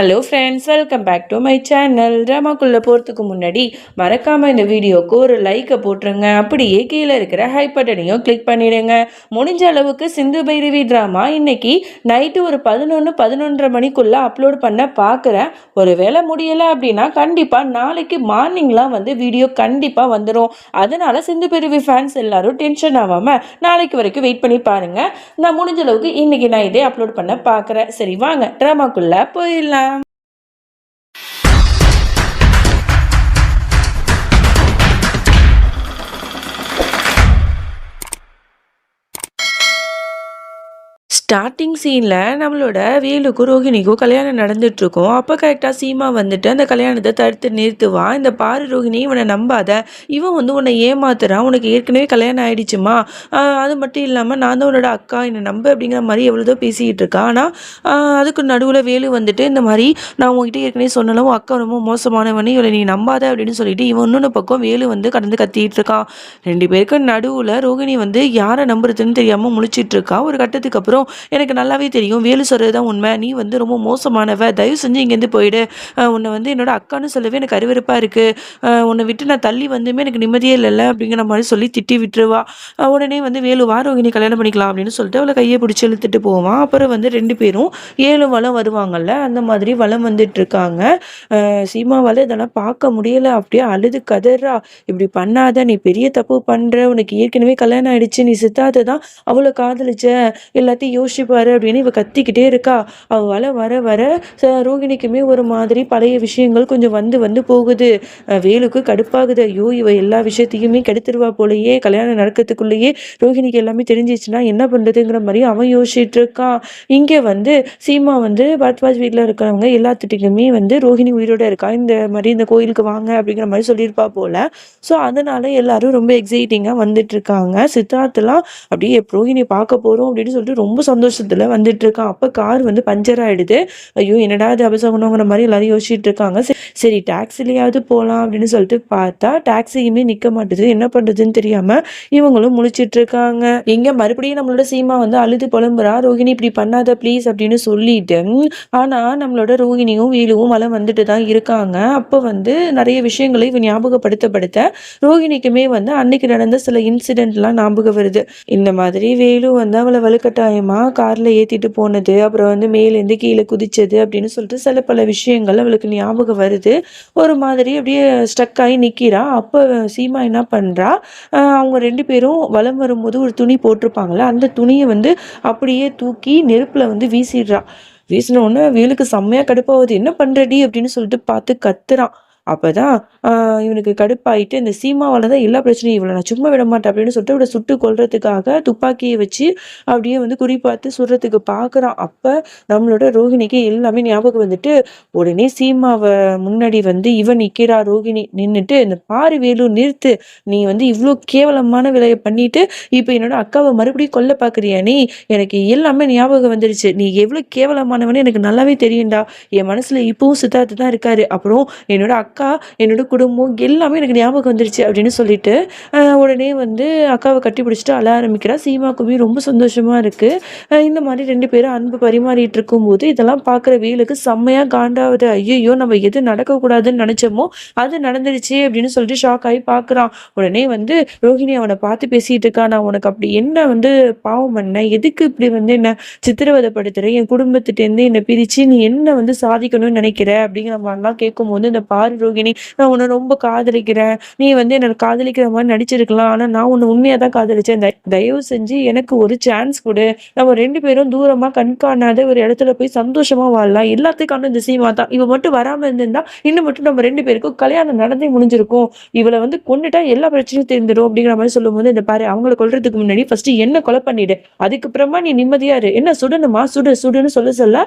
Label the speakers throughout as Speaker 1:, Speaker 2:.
Speaker 1: Hello friends, welcome back to my channel. ட்ராமாக்குள்ளே போகிறதுக்கு முன்னாடி மறக்காமல் இந்த வீடியோவுக்கு ஒரு லைக்கை போட்டுருங்க. அப்படியே கீழே இருக்கிற ஹை பட்டனையும் கிளிக் பண்ணிடுங்க. முடிஞ்ச அளவுக்கு சிந்து பைரவி ட்ராமா இன்னைக்கு நைட்டு ஒரு 11-11:30 மணிக்குள்ளே அப்லோட் பண்ண பார்க்குறேன். ஒரு வேளை முடியலை அப்படின்னா கண்டிப்பாக நாளைக்கு மார்னிங்லாம் வந்து வீடியோ கண்டிப்பாக வந்துடும். அதனால் சிந்து பைரவி ஃபேன்ஸ் எல்லாரும் டென்ஷன் ஆகாமல் நாளைக்கு வரைக்கும் வெயிட் பண்ணி பாருங்கள். நான் முடிஞ்ச அளவுக்கு இன்னைக்கு நான் இதே அப்லோட் பண்ண பார்க்குறேன். சரி, வாங்க ட்ராமாக்குள்ளே போயிடலாம். ஸ்டார்டிங் சீனில் நம்மளோட வேலுக்கும் ரோஹிணிக்கும் கல்யாணம் நடந்துட்டுருக்கோம். அப்போ கரெக்டாக சீமா வந்துட்டு அந்த கல்யாணத்தை தடுத்து நிறுத்துவான். இந்த பாரு ரோஹிணி, இவனை நம்பாத, இவன் வந்து உன்னை ஏமாத்துறான், உனக்கு ஏற்கனவே கல்யாணம் ஆகிடுச்சுமா, அது மட்டும் இல்லாமல் நான் தான் உன்னோட அக்கா, என்னை நம்பு அப்படிங்கிற மாதிரி எவ்வளோதோ பேசிக்கிட்டு இருக்கான். ஆனால் அதுக்கு நடுவில் வேலு வந்துட்டு இந்த மாதிரி நான் உங்ககிட்ட ஏற்கனவே சொன்னாலும் அக்கா ரொம்ப மோசமானவனே, இவளை நீ நம்பாத அப்படின்னு சொல்லிட்டு இவன் இன்னொன்று பக்கம் வேலு வந்து கடந்து கத்திட்டு இருக்கான். ரெண்டு பேருக்கும் நடுவில் ரோஹிணி வந்து யாரை நம்புறதுன்னு தெரியாமல் முழிச்சிட்டு இருக்கா. ஒரு கட்டத்துக்கு அப்புறம் எனக்கு நல்லாவே தெரியும் வேலு சொல்கிறது தான் உண்மை, நீ வந்து ரொம்ப மோசமானவ, தயவு செஞ்சு இங்கேருந்து போயிடு, உன்னை வந்து என்னோட அக்கான்னு சொல்லவே எனக்கு அருவருப்பாக இருக்குது, உன்னை விட்டு நான் தள்ளி வந்துமே எனக்கு நிம்மதியே இல்லைல்ல அப்படிங்கிற மாதிரி சொல்லி திட்டி விட்டுருவா. உடனே வந்து வேலு வா ரோஹிணி கல்யாணம் பண்ணிக்கலாம் அப்படின்னு சொல்லிட்டு அவளை கையை பிடிச்சி இழுத்துட்டு போவான். அப்புறம் வந்து ரெண்டு பேரும் 7 வளம் வருவாங்கல்ல, அந்த மாதிரி வளம் வந்துட்டு இருக்காங்க. சீமாவால் இதெல்லாம் பார்க்க முடியலை, அப்படியே அழுது கதறா, இப்படி பண்ணாத, நீ பெரிய தப்பு பண்ணுற, உனக்கு ஏற்கனவே கல்யாணம் ஆயிடுச்சு, நீ சித்தார்த்தை தான் அவளை காதலிச்ச, எல்லாத்தையும் யோசிப்பாரு அப்படின்னு இவ கத்திக்கிட்டே இருக்கா. அவளால் வர வர ரோகிணிக்குமே ஒரு மாதிரி பழைய விஷயங்கள் கொஞ்சம் வந்து வந்து போகுது. வேலுக்கு கடுப்பாகுது, ஐயோ இவ எல்லா விஷயத்தையுமே கெடுத்துருவா போலயே, கல்யாணம் நடக்கிறதுக்குள்ளேயே ரோகிணிக்கு எல்லாமே தெரிஞ்சிச்சுன்னா என்ன பண்ணுறதுங்கிற மாதிரி அவன் யோசிச்சுட்டு இருக்கான். இங்கே வந்து சீமா வந்து பரத்வாஜ் வீட்டில் இருக்கிறவங்க எல்லாத்துட்டுக்குமே வந்து ரோஹிணி உயிரோட இருக்கா, இந்த மாதிரி இந்த கோயிலுக்கு வாங்க அப்படிங்கிற மாதிரி சொல்லியிருப்பா போல. ஸோ அதனால எல்லாரும் ரொம்ப எக்ஸைட்டிங்காக வந்துட்டு இருக்காங்க. சித்தார்த்தெல்லாம் அப்படியே ரோஹிணி பார்க்க போகிறோம் அப்படின்னு சொல்லிட்டு ரொம்ப சந்தோஷத்தில் வந்துட்டு இருக்கான். அப்போ கார் வந்து பஞ்சர் ஆகிடுது. ஐயோ என்னடா அது அபசகுணங்கிற மாதிரி எல்லாரும் யோசிச்சுட்டு இருக்காங்க. சரி டாக்ஸிலையாவது போகலாம் அப்படின்னு சொல்லிட்டு பார்த்தா டாக்ஸியுமே நிற்க மாட்டுது. என்ன பண்ணுறதுன்னு தெரியாமல் இவங்களும் முழிச்சிட்டு இருக்காங்க. இங்கே மறுபடியும் நம்மளோட சீமா வந்து அழுது புலம்புறா, ரோஹிணி இப்படி பண்ணாத ப்ளீஸ் அப்படின்னு சொல்லிட்டு. ஆனால் நம்மளோட ரோஹிணியும் வீலுவும் வளம் வந்துட்டு தான் இருக்காங்க. அப்போ வந்து நிறைய விஷயங்களை இவன் ஞாபகப்படுத்த ரோஹிணிக்குமே வந்து அன்னைக்கு நடந்த சில இன்சிடென்ட்லாம் ஞாபகம் வருது. இந்த மாதிரி வேலு வந்து அவளை வலுக்கட்டாயமா கார்ல ஏத்திட்டு போனது, அப்புறம் வந்து மேலேருந்து கீழே குதிச்சது அப்படின்னு சொல்லிட்டு சில பல விஷயங்கள் அவளுக்கு ஞாபகம் வருது. ஒரு மாதிரி அப்படியே ஸ்டக் ஆகி நிற்கிறா. அப்போ சீமா என்ன பண்றா, அவங்க ரெண்டு பேரும் வலம் வரும்போது ஒரு துணி போட்டிருப்பாங்களே, அந்த துணியை வந்து அப்படியே தூக்கி நெருப்புல வந்து வீசிடுறா. வீசின உடனே வேலுக்கு செம்மையா கடுப்பாகுது. என்ன பண்றடி அப்படின்னு சொல்லிட்டு பார்த்து கத்துறான். அப்பதான் இவனுக்கு கடுப்பாயிட்டு இந்த சீமாவால தான் எல்லா பிரச்சனையும், இவளை நான் சும்மா விட மாட்டேன் அப்படின்னு சொல்லிட்டு இவளை சுட்டு கொல்றதுக்காக துப்பாக்கியை வச்சு அப்படியே வந்து குறிப்பாத்து சுடுறதுக்கு பார்க்குறான். அப்போ நம்மளோட ரோஹிணிக்கு எல்லாமே ஞாபகம் வந்துட்டு உடனே சீமாவை முன்னாடி வந்து இவன் நிற்கிறா. ரோஹிணி நின்றுட்டு, இந்த பாரு வேலு நிறுத்து, நீ வந்து இவ்வளோ கேவலமான விலையை பண்ணிட்டு இப்போ என்னோட அக்காவை மறுபடியும் கொல்ல பார்க்குறியா, நீ எனக்கு எல்லாமே ஞாபகம் வந்துடுச்சு, நீ எவ்வளோ கேவலமானவனு எனக்கு நல்லாவே தெரியும்டா, என் மனசுல இப்பவும் சித்தார்த்து தான் இருக்காரு, அப்புறம் என்னோட அக்கா என்னோட குடும்பம் எல்லாமே எனக்கு ஞாபகம் வந்துருச்சு அப்படின்னு சொல்லிட்டு உடனே வந்து அக்காவை கட்டி பிடிச்சிட்டு அழ ஆரம்பிக்கிறா. சீமாக்குமே ரொம்ப சந்தோஷமா இருக்கு. இந்த மாதிரி ரெண்டு பேரும் அன்பு பரிமாறிட்டு இருக்கும்போது இதெல்லாம் பார்க்குற வேலுக்கு செம்மையா காண்டாவது. ஐயோ நம்ம எது நடக்கக்கூடாதுன்னு நினைச்சோமோ அது நடந்துருச்சு அப்படின்னு சொல்லிட்டு ஷாக் ஆகி பார்க்குறான். உடனே வந்து ரோஹிணி அவனை பார்த்து பேசிட்டு இருக்கா, நான் உனக்கு அப்படி என்ன வந்து பாவம் பண்ண, எதுக்கு இப்படி வந்து என்ன சித்திரவதைப்படுத்துற, என் குடும்பத்திட்டேருந்து என்னை பிரிச்சு நீ என்ன வந்து சாதிக்கணும்னு நினைக்கிற அப்படிங்கிற மாதிரிலாம் கேட்கும்போது, இந்த பாரு ரோகிணி, நான் உன்னை ரொம்ப காதலிக்கிறேன், நீ வந்து என்ன காதலிக்கிற மாதிரி நடிச்சிருக்கலாம், ஆனா நான் உன்னை உண்மையா தான் காதலிச்சேன், தயவு செஞ்சு எனக்கு ஒரு சான்ஸ் கொடு, நம்ம ரெண்டு பேரும் தூரமா கண்காணாத ஒரு இடத்துல போய் சந்தோஷமா வாழலாம், எல்லாத்துக்கான இந்த சீமா தான், இவ மட்டும் வராம இருந்திருந்தா இன்னும் மட்டும் நம்ம ரெண்டு பேருக்கும் கல்யாணம் நடந்தே முடிஞ்சிருக்கும், இவளை வந்து கொண்டுட்டா எல்லா பிரச்சனையும் தெரிஞ்சிடும் அப்படிங்கிற மாதிரி சொல்லும் போது, இந்த பாரு அவங்களை கொல்றதுக்கு முன்னாடி ஃபர்ஸ்ட் என்ன கொலை பண்ணிடு, அதுக்கப்புறமா நீ நிம்மதியா இரு, என்ன சுடணுமா சுடுன்னு சொல்ல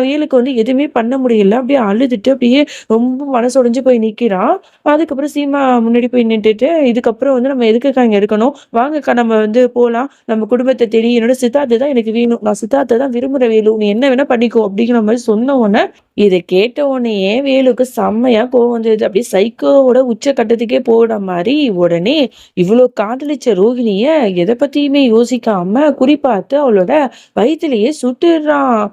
Speaker 1: வேலுக்கு வந்து எதுவுமே பண்ண முடியல. அப்படியே அழுதுட்டு அப்படியே ரொம்ப மனசு உடைஞ்சு போய் நிற்கிறான். அதுக்கப்புறம் சீமா முன்னாடி போய் நின்றுட்டு, இதுக்கப்புறம் வந்து நம்ம எதுக்குக்கா இங்கே இருக்கணும், வாங்கக்கா நம்ம வந்து போகலாம், நம்ம குடும்பத்தை தேடி, என்னோட சித்தார்த்தை தான் எனக்கு வேணும், நான் சித்தார்த்தை தான் விரும்புகிற வேலு, நீ என்ன வேணா பண்ணிக்கோ அப்படிங்கிற மாதிரி சொன்ன உடனே, இதை கேட்ட உடனே வேலுக்கு செம்மையா கோவம் வந்தது. அப்படியே சைக்கோவோட உச்ச கட்டத்துக்கே போன மாதிரி உடனே இவ்வளோ காதலிச்ச ரோஹிணிய எதை பத்தியுமே யோசிக்காம குறிப்பாத்து அவளோட வயிற்றுலயே சுட்டுடுறான்.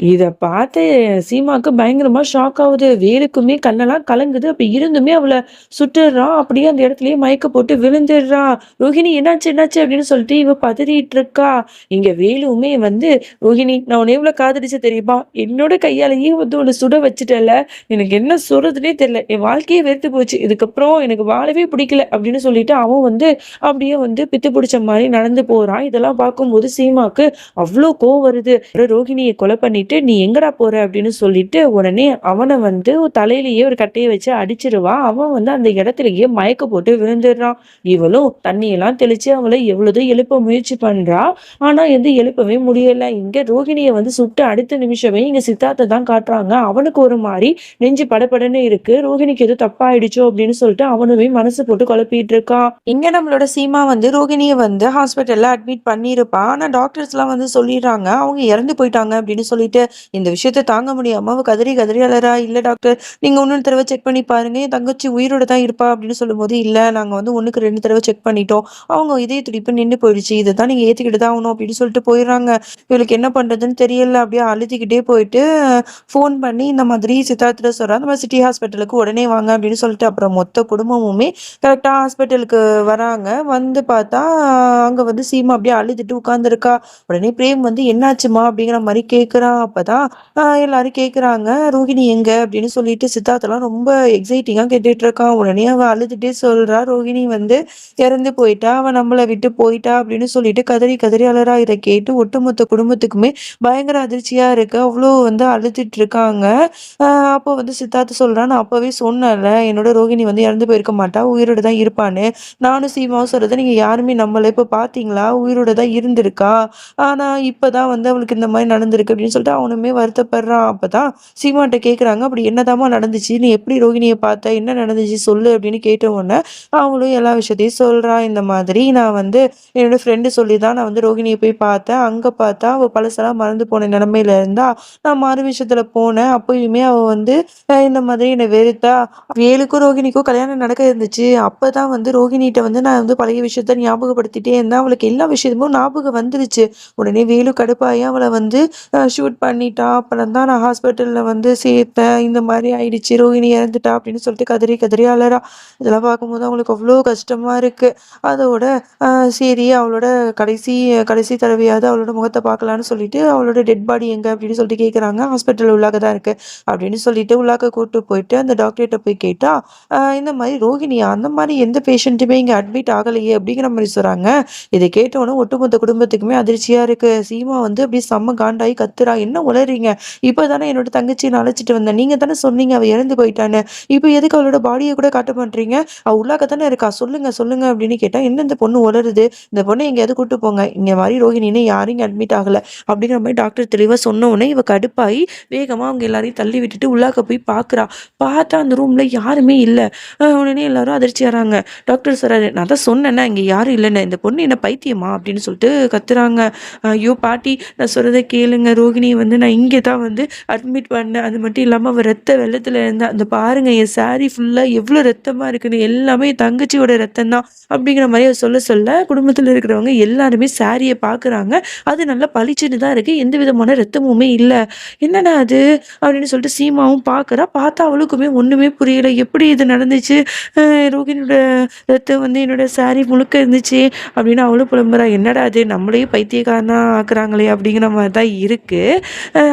Speaker 1: இத பார்த்து சீமாக்கு பயங்கரமா ஷாக் ஆவுது. வேலுக்குமே கண்ணெல்லாம் கலங்குது. அப்படி இருந்துமே அவள சுட்டுர்றான். அப்படியே அந்த இடத்துலயே மயக்க போட்டு விழுந்துடுறா. "ரோஹிணி என்னாச்சு, என்னாச்சு?" அப்படின்னு சொல்லிட்டு இவ பதறிட்டு இருக்கா. இங்க வேலுவுமே வந்து, "ரோஹிணி நான் உன்ன எவ்வளோ காதலிச்சேன் தெரியுமா? என்னோட கையாலேயே வந்து உன்ன சுட வச்சுட்டல்ல. எனக்கு என்ன சொல்றதுன்னே தெரியல. என் வாழ்க்கையே வெறுத்து போச்சு. இதுக்கப்புறம் எனக்கு வாழவே பிடிக்கல." அப்படின்னு சொல்லிட்டு அவன் வந்து அப்படியே வந்து பித்து பிடிச்ச மாரி நடந்து போறான். இதெல்லாம் பார்க்கும்போது சீமாக்கு அவ்ளோ கோவம் வருது. அப்புறம் ரோகிணிய கொலை பண்ணிட்டு, "நீ எங்கடா போற?" அப்படின்னு சொல்லிட்டு, உடனே அவன வந்து தலையிலேயே ஒரு கட்டைய வச்சு அடிச்சிருவா. அவன் வந்து அந்த இடத்திலேயே மயக்க போட்டு விழுந்துடுறான். இவளும் தண்ணியெல்லாம் தெளிச்சு அவள எவ்வளதோ எழுப்ப முயற்சி பண்றா. ஆனா வந்து எழுப்பவே முடியல. இங்க ரோகிணிய வந்து சுட்டு அடுத்த நிமிஷமே இங்க சித்தார்த்த தான் காட்டுறாங்க. அவனுக்கு ஒரு மாரி நெஞ்சு படபடன்னு இருக்கு. ரோகிணிக்கு ஏதோ தப்பாயிடுச்சோ அப்படின்னு சொல்லிட்டு அவனுமே மனசு போட்டு குழப்பிட்டு இருக்கான். இங்க நம்மளோட சீமா வந்து ரோகிணிய வந்து ஹாஸ்பிட்டல்ல அட்மிட் பண்ணியிருப்பா. ஆனா டாக்டர்ஸ்லாம் வந்து சொல்லிடுறாங்க, அவங்க இறந்து போயிட்டாங்க அப்படின்னு சொல்லிட்டு. இந்த விஷயத்த தாங்க முடியாம அவ கதறி கதறி அழறா. "இல்ல டாக்டர், நீங்க இன்னொரு தடவ செக் பண்ணி பாருங்க. என் தங்கச்சி உயிரோட தான் இருப்பா" அப்படின்னு சொல்லும்போது, "இல்ல நாங்க வந்து 1க்கு 2 தடவ செக் பண்ணிட்டோம். அவங்க இதய துடிப்பு நின்னு போயிடுச்சு. இத தான் நீங்க ஏத்துக்கிட்டு தான் ஆகணும்" அப்படின்னு சொல்லிட்டு போயிடுறாங்க. இவளுக்கு என்ன பண்றதுன்னு தெரியல. அப்படியே அழுதுகிட்டே போயிட்டு ஃபோன் பண்ணி இந்த மாதிரி சித்தார்த்திட்ட சொல்றா. இந்த மாதிரி சிட்டி ஹாஸ்பிட்டலுக்கு உடனே வாங்க அப்படின்னு சொல்லிட்டு. அப்புறம் மொத்த குடும்பமுமே கரெக்ட்டா ஹாஸ்பிட்டலுக்கு வராங்க. வந்து பார்த்தா, அங்க வந்து சீமா அப்படியே அழுதுட்டு உட்கார்ந்திருக்கா. உடனே பிரேம் வந்து "என்னாச்சும்மா?" அப்படிங்கிற மாரி கேட்குறான். அப்பதான் எல்லாரும் கேட்குறாங்க, "ரோகிணி எங்க?" அப்படின்னு சொல்லிட்டு சித்தார்த்தலாம் ரொம்ப எக்ஸைட்டிங்கா கேட்டுட்டு இருக்கான். உடனே அவ அழுதுட்டே சொல்றா, "ரோகிணி வந்து இறந்து போயிட்டா. அவ நம்மள விட்டு போயிட்டா" அப்படின்னு சொல்லிட்டு கதறி கதறி அழறா. இத கேட்டு ஒட்டுமொத்த குடும்பத்துக்குமே பயங்கர அதிர்ச்சியா இருக்கு. அவ்ளோ வந்து அழுதுட்டு இருக்காங்க. அ அப்போ வந்து சித்தார்த் சொல்றான், "நான் அப்பவே சொன்னேன்ல, என்னோட ரோகிணி வந்து இறந்து போயிருக்க மாட்டா. உயிரோட தான் இருப்பான்னு. நானும் சீமாவும் சொல்றத நீங்க யாருமே நம்பல. இப்ப பார்த்தீங்களா? உயிரோட தான் இருந்திருக்கா. ஆனா இப்பதான் வந்து அவளுக்கு இந்த மாரி நடந்திருக்கு" அப்படின்னு சொல்லிட்டு அவனுமே வருத்தப்படுறான். அப்பதான் சீமாட்ட கேட்குறாங்க, "அப்படி என்னதாம்மா நடந்துச்சு? நீ எப்படி ரோகிணிய பார்த்த? என்ன நடந்துச்சு சொல்லு" அப்படின்னு கேட்ட உடனே, அவளும் எல்லா விஷயத்தையும் சொல்றா. இந்த மாதிரி நான் வந்து என்னோட ஃப்ரெண்டு சொல்லி தான் நான் வந்து ரோகிணிய போய் பார்த்தேன். அங்க பார்த்தா அவ பழசெல்லாம் மறந்து போன நிலைமையில இருந்தா. நான் மறு விஷயத்துல போனேன். அப்பயுமே அவ வந்து இந்த மாதிரி என்ன வெறுத்தா. வேலுக்கும் ரோகிணிக்கும் கல்யாணம் நடக்க இருந்துச்சு. அப்பதான் வந்து ரோகிணிட்ட வந்து நான் வந்து பழைய விஷயத்த ஞாபகப்படுத்திட்டே இருந்தேன். அவளுக்கு எல்லா விஷயமும் ஞாபகம் வந்துருச்சு. உடனே வேலு கடுப்பாயி அவள வந்து ஷூட் பண்ணிட்டான். அப்புறம் தான் நான் ஹாஸ்பிட்டல்ல வந்து சேர்த்தேன். இந்த மாரி ஆயிடுச்சு. ரோகிணி இறந்துட்டா அப்படின்னு சொல்லிட்டு கதறி கதறி அழறா. இதெல்லாம் பார்க்கும்போது அவங்களுக்கு அவ்ளோ கஷ்டமா இருக்கு. அதோட அ சரி அவளோட கடைசி கடைசி தடவையாவது அவளோட முகத்த பார்க்கலான்னு சொல்லிட்டு, "அவளோட டெட் பாடி எங்க?" அப்படின்னு சொல்லிட்டு கேட்குறாங்க. "ஹாஸ்பிட்டல் உள்ளாக தான் இருக்கு" அப்படின்னு சொல்லிட்டு உள்ளாக்க கூட்டு போயிட்டு அந்த டாக்டர்ட்ட போய் கேட்டா, இந்த மாரி "ரோகிணியா? அந்த மாரி எந்த பேஷண்ட்டுமே இங்க அட்மிட் ஆகலையே" அப்படிங்கிற மாரி சொல்றாங்க. இத கேட்டவுடனே ஒட்டுமொத்த குடும்பத்துக்குமே அதிர்ச்சியா இருக்கு. சீமா வந்து அப்படியே செம்ம காண்டாயி கத்துறா. "என்ன உளறீங்க? இப்ப தானே என்னோட தங்கச்சிய நான் அழைச்சிட்டு வந்தேன். நீங்க தானே சொன்னீங்க அவ இறந்து போயிட்டான்னு. இப்ப எதுக்கு அவளோட பாடிய கூட காட்ட மாட்றீங்க? அவ உள்ளாக்க தானே இருக்கா. சொல்லுங்க, சொல்லுங்க" அப்படின்னு கேட்டா, "என்ன இந்த பொண்ணு உளறுது? இந்த பொண்ண எங்கேயாவது கூட்டு போங்க. இங்க மாரி ரோகிணின்னு யாரும் இங்க அட்மிட் ஆகல" அப்படிங்கிற மாரி டாக்டர் தெளிவா சொன்ன உடனே இவ கடுப்பாயி வேகமா அவங்க எல்லாரையும் தள்ளி விட்டுட்டு உள்ளாக்க போய் பார்க்குறா. பார்த்தா அந்த ரூம்ல யாருமே இல்ல. உடனே எல்லாரும் அதிர்ச்சியாறாங்க. டாக்டர் சொல்றாரு, "நான் தான் சொன்னேன்ல இங்க யாரும் இல்லன்னு. இந்த பொண்ணு என்ன பைத்தியமா?" அப்படின்னு சொல்லிட்டு கத்துறாங்க. "ஐயோ! பாட்டி நான் சொல்றத கேளுங்க. ரோகிணிய வந்து நான் இங்க தான் வந்து அட்மிட் பண்ணேன். அது மட்டும் இல்லாம அவ ரத்த வெள்ளத்துல இருந்தா. அந்த பாருங்க என் சாரி ஃபுல்லா எவ்ளோ ரத்தமா இருக்குன்னு. எல்லாமே என் தங்கச்சியோட ரத்தம் தான்." அப்படிங்கிற மாரி அவ சொல்ல சொல்ல குடும்பத்துல இருக்கிறவங்க எல்லாருமே சாரிய பார்க்குறாங்க. அது நல்லா பளிச்சுன்னு தான் இருக்கு. எந்த விதமான ரத்தமுமே இல்ல. "என்னடா அது?" அப்படின்னு சொல்லிட்டு சீமாவும் பார்க்குறா. பார்த்தா அவளுக்குமே ஒண்ணுமே புரியல. எப்படி இது நடந்துச்சு? அ ரோகிணியோட ரத்தம் வந்து என்னோட சாரி முழுக்க இருந்துச்சே! அப்படின்னு அவளும் புலம்புறா. என்னடா இது நம்மளையும் பைத்தியக்காரனா ஆக்குறாங்களே! அப்படிங்கிற மாரி தான் இருக்கு.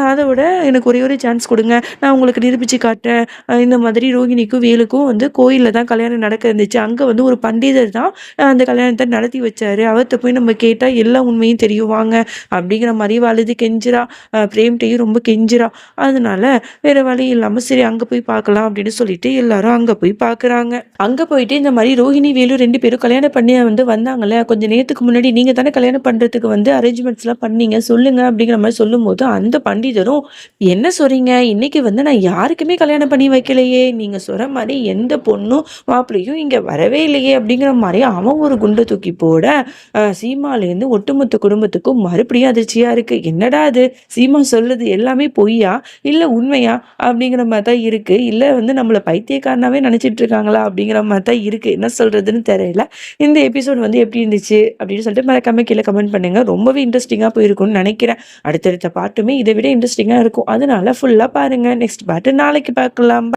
Speaker 1: அதோட எனக்கு ஒரே ஒரு சான்ஸ் குடுங்க. நான் உங்களுக்கு நிரூபிச்சு காட்டுறேன். இந்த மாதிரி ரோகிணிக்கும், வேலுக்கும் வந்து கோயில்ல தான் கல்யாணம் நடக்க இருந்துச்சு. அங்க வந்து ஒரு பண்டிதர் தான் அந்த கல்யாணத்த நடத்தி வச்சாரு. அவர்ட்ட போய் நம்ம கேட்டா எல்லா உண்மையும் தெரியும் வாங்க. அப்படிங்கிற மாரி அழுது கெஞ்சுறா. பிரேம்ட்டயும் ரொம்ப கெஞ்சுறா. அதனால வேற வழி இல்லாம சரி அங்க போய் பார்க்கலாம் அப்படின்னு சொல்லிட்டு எல்லாரும் அங்க போய் பார்க்குறாங்க. அங்க போயிட்டு இந்த மாரி ரோஹிணி, வேலு 2 பேரும் கல்யாணம் பண்ணி வந்து வந்தாங்கல்ல. கொஞ்ச நேரத்துக்கு முன்னாடி நீங்க தானே கல்யாணம் பண்றதுக்கு வந்து அரேஞ்ச்மெண்ட்ஸ்லாம் பண்ணீங்க. சொல்லுங்க அப்படிங்கிற மாரி சொல்லும்போது, அந்த பண்டிதரும், "என்ன சொல்றீங்க? இன்னைக்கு வந்து நான் யாருக்குமே கல்யாணம் பண்ணி வைக்கலையே. நீங்க சொல்ற மாரி எந்த பொண்ணும், மாப்பிள்ளையும் இங்க வரவே இல்லையே" அப்படிங்கிற மாரி அவன் ஒரு குண்ட தூக்கி போட, சீமாலேருந்து ஒட்டுமொத்த குடும்பத்துக்கும் மறுபடியும் அதிர்ச்சியா இருக்கு. என்னடா இது! சீமா சொல்லுது எல்லாமே பொய்யா? இல்ல உண்மையா? அப்படிங்கிற மாரி தான் இருக்கு. இல்ல வந்து நம்மள பைத்தியக்காரனாவே நெனச்சிட்டு இருக்காங்களா? அப்படிங்கிற மாரி தான் இருக்கு. என்ன சொல்றதுன்னு தெரியல. இந்த எபிசோட் வந்து எப்படி இருந்துச்சு? அப்படின்னு சொல்லிட்டு மறக்காம கீழ கமெண்ட் பண்ணுங்க. ரொம்பவே இன்ட்ரஸ்டிங்கா போயிருக்கும்னு நெனைக்கிறேன். அடுத்தடுத்த பார்ட்டுமே இதை விட இன்ட்ரெஸ்டிங்கா இருக்கும். அதனால ஃபுல்லா பாருங்க. நெக்ஸ்ட் பார்ட் நாளைக்கு பார்க்கலாம்.